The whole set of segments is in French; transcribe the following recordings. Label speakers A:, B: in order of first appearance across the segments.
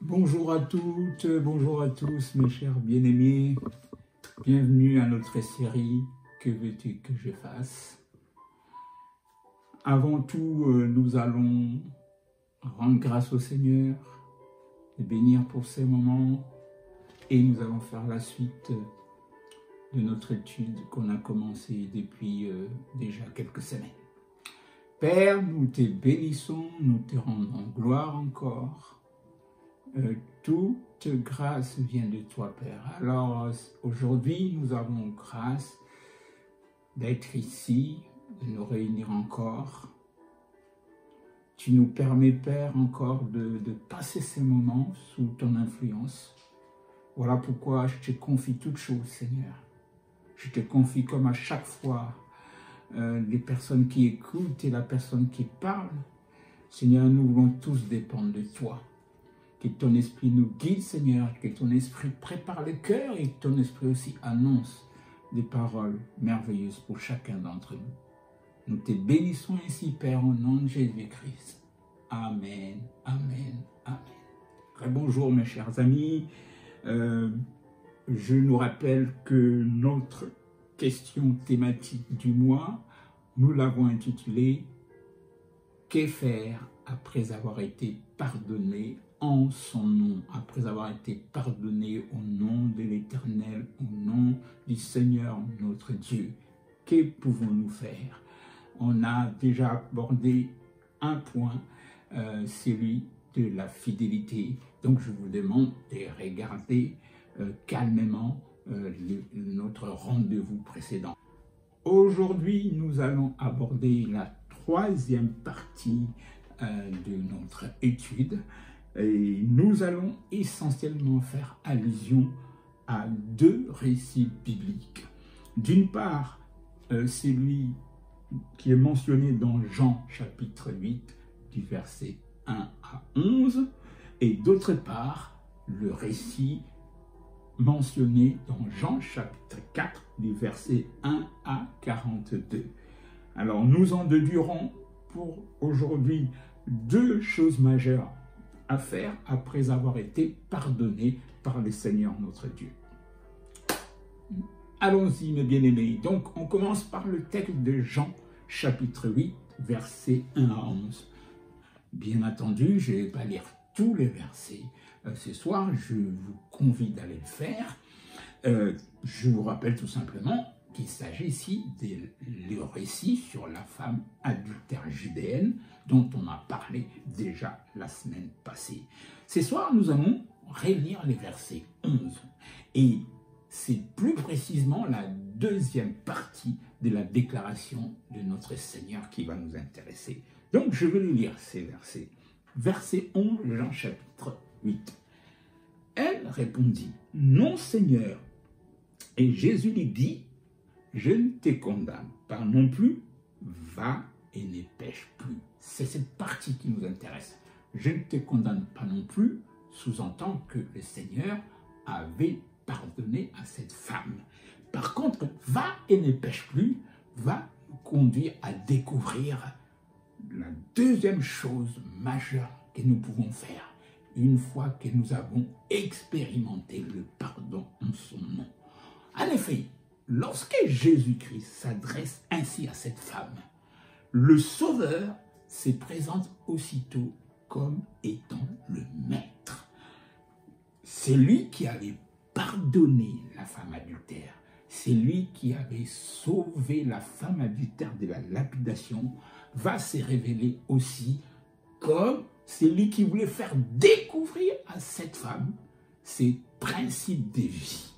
A: Bonjour à toutes, bonjour à tous mes chers bien-aimés. Bienvenue à notre série « Que veux-tu que je fasse ?» Avant tout, nous allons rendre grâce au Seigneur, le bénir pour ces moments et nous allons faire la suite de notre étude qu'on a commencée depuis déjà quelques semaines. Père, nous te bénissons, nous te rendons gloire encore. Toute grâce vient de toi, Père. Alors, aujourd'hui, nous avons grâce d'être ici, de nous réunir encore. Tu nous permets, Père, encore de passer ces moments sous ton influence. Voilà pourquoi je te confie toutes choses, Seigneur. Je te confie comme à chaque fois les personnes qui écoutent et la personne qui parle. Seigneur, nous voulons tous dépendre de toi. Que ton esprit nous guide, Seigneur, que ton esprit prépare le cœur et que ton esprit aussi annonce des paroles merveilleuses pour chacun d'entre nous. Nous te bénissons ainsi, Père, au nom de Jésus-Christ. Amen, amen, amen. Très bonjour, mes chers amis. Je nous rappelle que notre question thématique du mois, nous l'avons intitulée « Que faire après avoir été pardonné en son nom ?» Après avoir été pardonné au nom de l'Éternel, au nom du Seigneur notre Dieu. Que pouvons-nous faire? On a déjà abordé un point, celui de la fidélité. Donc je vous demande de regarder calmement notre rendez-vous précédent. Aujourd'hui, nous allons aborder la troisième partie de notre étude. Et nous allons essentiellement faire allusion à deux récits bibliques. D'une part, celui qui est mentionné dans Jean chapitre 8, du verset 1 à 11, et d'autre part, le récit mentionné dans Jean chapitre 4, du verset 1 à 42. Alors, nous en déduirons pour aujourd'hui deux choses majeures à faire après avoir été pardonné par le Seigneur notre Dieu. Allons-y, mes bien-aimés. Donc, on commence par le texte de Jean, chapitre 8, versets 1 à 11. Bien entendu, je ne vais pas lire tous les versets ce soir. Je vous convie d'aller le faire. Je vous rappelle tout simplement qu'il s'agit ici du récit sur la femme adultère judéenne dont on a parlé déjà la semaine passée. Ce soir, nous allons relire les versets 11. Et c'est plus précisément la deuxième partie de la déclaration de notre Seigneur qui va nous intéresser. Donc, je vais lire ces versets. Verset 11, Jean chapitre 8. Elle répondit, « Non, Seigneur. » Et Jésus lui dit, « Je ne te condamne pas non plus, va et ne pêche plus. » C'est cette partie qui nous intéresse. Je ne te condamne pas non plus, sous-entend que le Seigneur avait pardonné à cette femme. Par contre, va et ne pêche plus, va nous conduire à découvrir la deuxième chose majeure que nous pouvons faire une fois que nous avons expérimenté le pardon en son nom. En effet, lorsque Jésus-Christ s'adresse ainsi à cette femme, le Sauveur se présente aussitôt comme étant le Maître. C'est lui qui avait pardonné la femme adultère. C'est lui qui avait sauvé la femme adultère de la lapidation, va se révéler aussi comme celui qui voulait faire découvrir à cette femme ses principes de vie.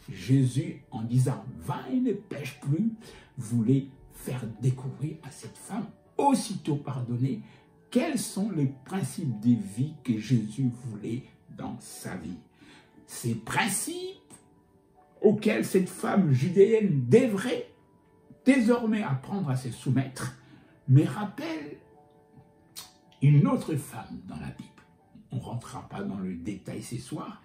A: Jésus, en disant « va et ne pêche plus », voulait faire découvrir à cette femme, aussitôt pardonnée, quels sont les principes de vie que Jésus voulait dans sa vie. Ces principes auxquels cette femme judéenne devrait désormais apprendre à se soumettre, me rappelle une autre femme dans la Bible. On ne rentrera pas dans le détail ce soir.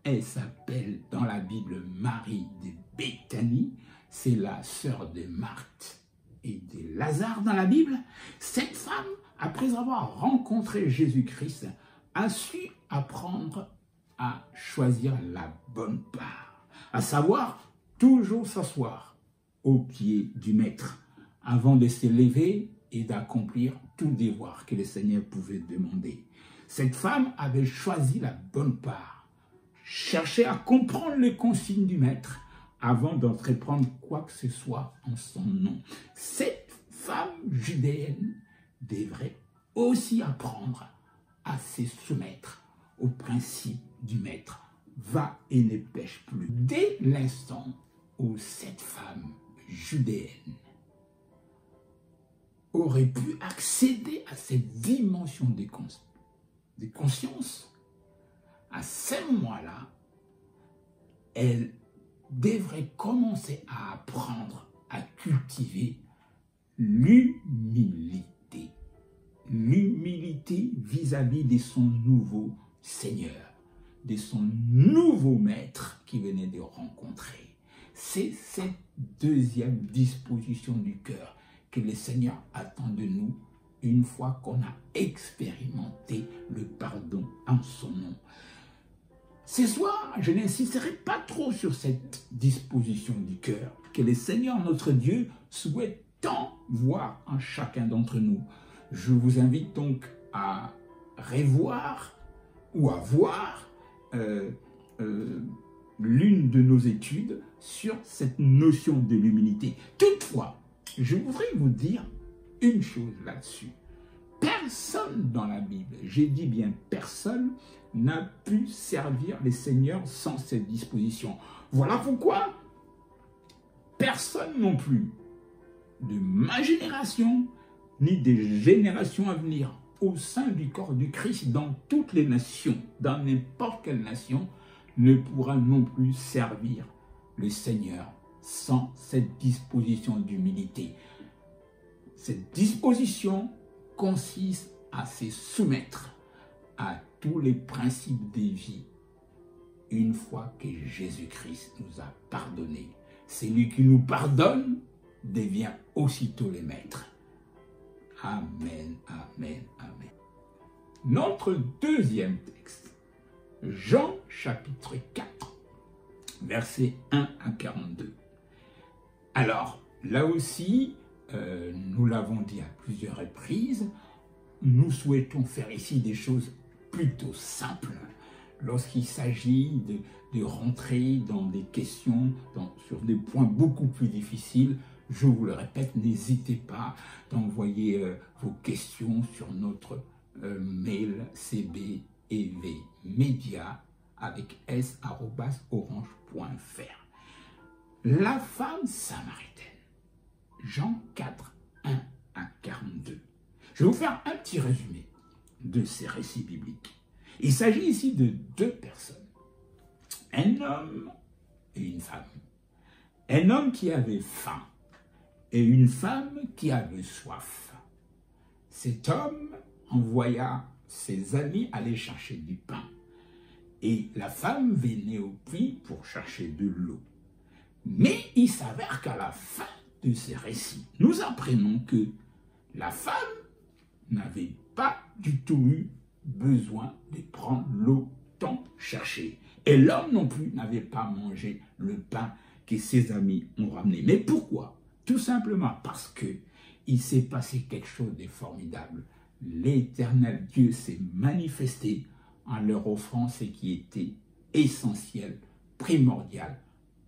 A: Elle s'appelle dans la Bible Marie de Béthanie. C'est la sœur de Marthe et de Lazare dans la Bible. Cette femme, après avoir rencontré Jésus-Christ, a su apprendre à choisir la bonne part, à savoir toujours s'asseoir aux pieds du maître avant de se lever et d'accomplir tout devoir que le Seigneur pouvait demander. Cette femme avait choisi la bonne part, cherchait à comprendre les consignes du maître avant d'entreprendre quoi que ce soit en son nom. Cette femme judéenne devrait aussi apprendre à se soumettre aux principes du maître. Va et ne pêche plus. Dès l'instant où cette femme judéenne aurait pu accéder à cette dimension de conscience, à ce moment-là, elle devrait commencer à apprendre à cultiver l'humilité. L'humilité vis-à-vis de son nouveau Seigneur, de son nouveau maître qui venait de rencontrer. C'est cette deuxième disposition du cœur que le Seigneur attend de nous une fois qu'on a expérimenté le pardon en son nom. Ce soir, je n'insisterai pas trop sur cette disposition du cœur que le Seigneur notre Dieu souhaite tant voir en chacun d'entre nous. Je vous invite donc à revoir ou à voir l'une de nos études sur cette notion de l'humilité. Toutefois, je voudrais vous dire une chose là-dessus. Personne dans la Bible, j'ai dit bien personne, n'a pu servir les seigneurs sans cette disposition. Voilà pourquoi personne non plus de ma génération, ni des générations à venir, au sein du corps du Christ, dans toutes les nations, dans n'importe quelle nation, ne pourra non plus servir le Seigneur sans cette disposition d'humilité. Cette disposition consiste à se soumettre à tous les principes de vie une fois que Jésus-Christ nous a pardonné. Celui qui nous pardonne devient aussitôt le maître. Amen, amen, amen. Notre deuxième texte, Jean chapitre 4, versets 1 à 42. Alors, là aussi, nous l'avons dit à plusieurs reprises, nous souhaitons faire ici des choses plutôt simples. Lorsqu'il s'agit de rentrer dans des questions, sur des points beaucoup plus difficiles, je vous le répète, n'hésitez pas d'envoyer vos questions sur notre mail cbevmedia avec s@orange.fr. La femme samaritaine, Jean 4, 1 à 42. Je vais vous faire un petit résumé de ces récits bibliques. Il s'agit ici de deux personnes, un homme et une femme. Un homme qui avait faim et une femme qui avait soif. Cet homme envoya ses amis aller chercher du pain et la femme venait au puits pour chercher de l'eau. Mais il s'avère qu'à la fin de ces récits, nous apprenons que la femme n'avait pas du tout eu besoin de prendre l'eau tant cherchée. Et l'homme non plus n'avait pas mangé le pain que ses amis ont ramené. Mais pourquoi? Tout simplement parce que il s'est passé quelque chose de formidable. L'Éternel Dieu s'est manifesté en leur offrant ce qui était essentiel, primordial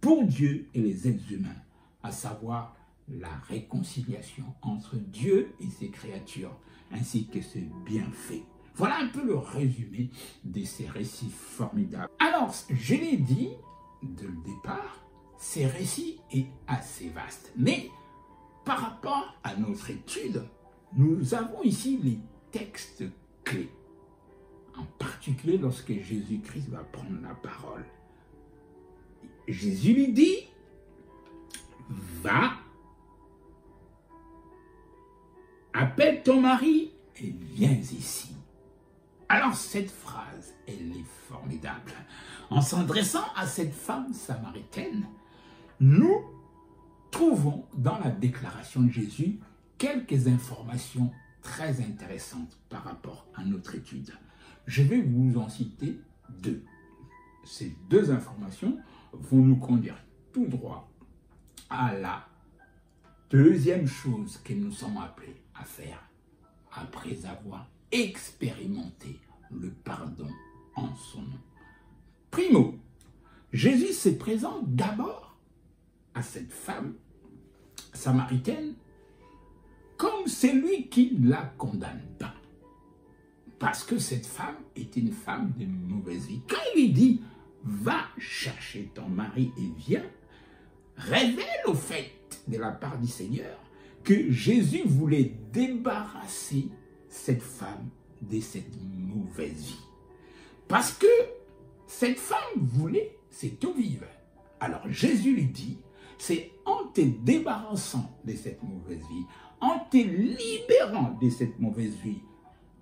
A: pour Dieu et les êtres humains, à savoir la réconciliation entre Dieu et ses créatures, ainsi que ses bienfaits. Voilà un peu le résumé de ces récits formidables. Alors, je l'ai dit dès le départ, ces récits est assez vaste. Mais par rapport à notre étude, nous avons ici les textes clés. En particulier lorsque Jésus-Christ va prendre la parole. Jésus lui dit, va, appelle ton mari et viens ici. Alors cette phrase, elle est formidable. En s'adressant à cette femme samaritaine, nous trouvons dans la déclaration de Jésus quelques informations très intéressantes par rapport à notre étude. Je vais vous en citer deux. Ces deux informations vont nous conduire tout droit à la deuxième chose que nous sommes appelés à faire après avoir expérimenté le pardon en son nom. Primo, Jésus se présente d'abord à cette femme samaritaine comme celui qui ne la condamne pas. Parce que cette femme est une femme de mauvaise vie. Quand il lui dit « Va chercher ton mari et viens », révèle au fait de la part du Seigneur que Jésus voulait débarrasser cette femme de cette mauvaise vie. Parce que cette femme voulait cette eau vive. Alors Jésus lui dit, c'est en te débarrassant de cette mauvaise vie, en te libérant de cette mauvaise vie,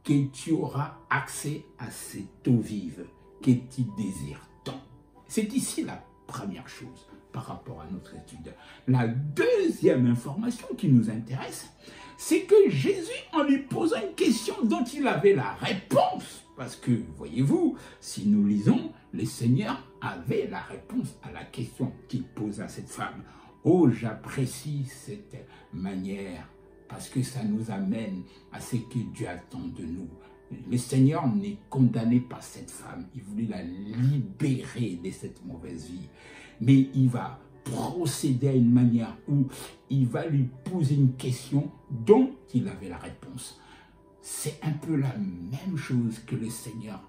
A: que tu auras accès à cette eau vive que tu désires tant. C'est ici la première chose par rapport à notre étude. La deuxième information qui nous intéresse, c'est que Jésus, en lui posant une question dont il avait la réponse, parce que, voyez-vous, si nous lisons, le Seigneur avait la réponse à la question qu'il pose à cette femme. Oh, j'apprécie cette manière, parce que ça nous amène à ce que Dieu attend de nous. Le Seigneur n'est condamné par cette femme. Il voulait la libérer de cette mauvaise vie. Mais il va procéder à une manière où il va lui poser une question dont il avait la réponse. C'est un peu la même chose que le Seigneur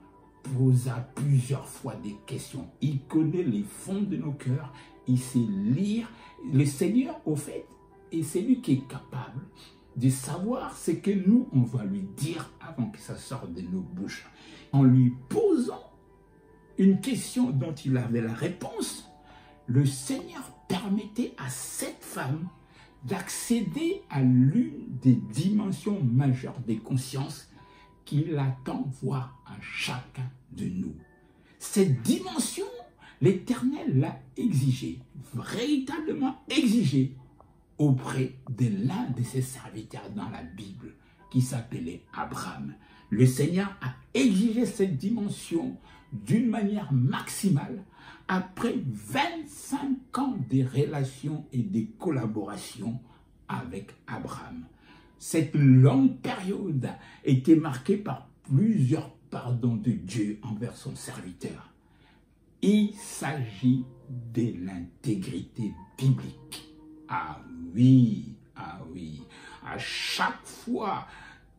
A: posa plusieurs fois des questions. Il connaît les fonds de nos cœurs. Il sait lire. Le Seigneur, au fait, est celui qui est capable de savoir ce que nous, on va lui dire avant que ça sorte de nos bouches. En lui posant une question dont il avait la réponse, le Seigneur permettait à cette femme d'accéder à l'une des dimensions majeures des consciences qu'il attend voir à chacun de nous. Cette dimension, l'Éternel l'a exigée, véritablement exigée, auprès de l'un de ses serviteurs dans la Bible, qui s'appelait Abraham. Le Seigneur a exigé cette dimension d'une manière maximale après 25 ans de relations et de collaborations avec Abraham. Cette longue période était marquée par plusieurs pardons de Dieu envers son serviteur. Il s'agit de l'intégrité biblique. Ah oui, à chaque fois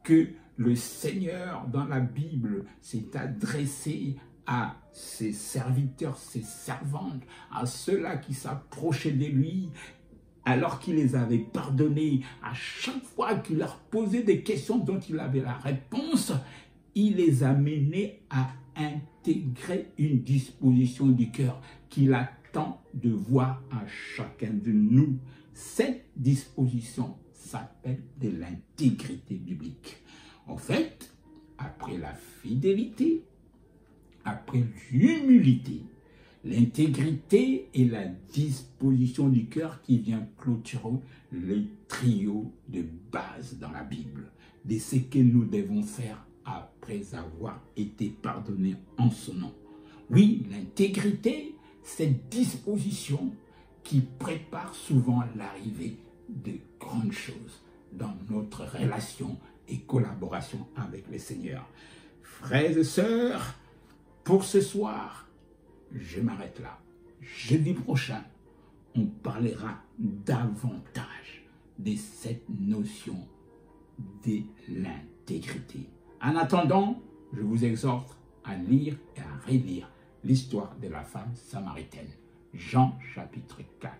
A: que le Seigneur dans la Bible s'est adressé à ses serviteurs, ses servantes, à ceux-là qui s'approchaient de lui, alors qu'il les avait pardonnés, à chaque fois qu'il leur posait des questions dont il avait la réponse, il les amenait à intégrer une disposition du cœur qu'il attend de voir à chacun de nous. Cette disposition s'appelle de l'intégrité biblique. En fait, après la fidélité, après l'humilité, l'intégrité est la disposition du cœur qui vient clôturer le trio de base dans la Bible, de ce que nous devons faire après avoir été pardonnés en son nom. Oui, l'intégrité, cette disposition qui prépare souvent l'arrivée de grandes choses dans notre relation et collaboration avec le Seigneur. Frères et sœurs, pour ce soir, je m'arrête là. Jeudi prochain, on parlera davantage de cette notion de l'intégrité. En attendant, je vous exhorte à lire et à relire l'histoire de la femme samaritaine. Jean chapitre 4,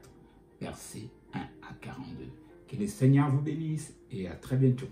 A: versets 1 à 42. Que le Seigneur vous bénisse et à très bientôt.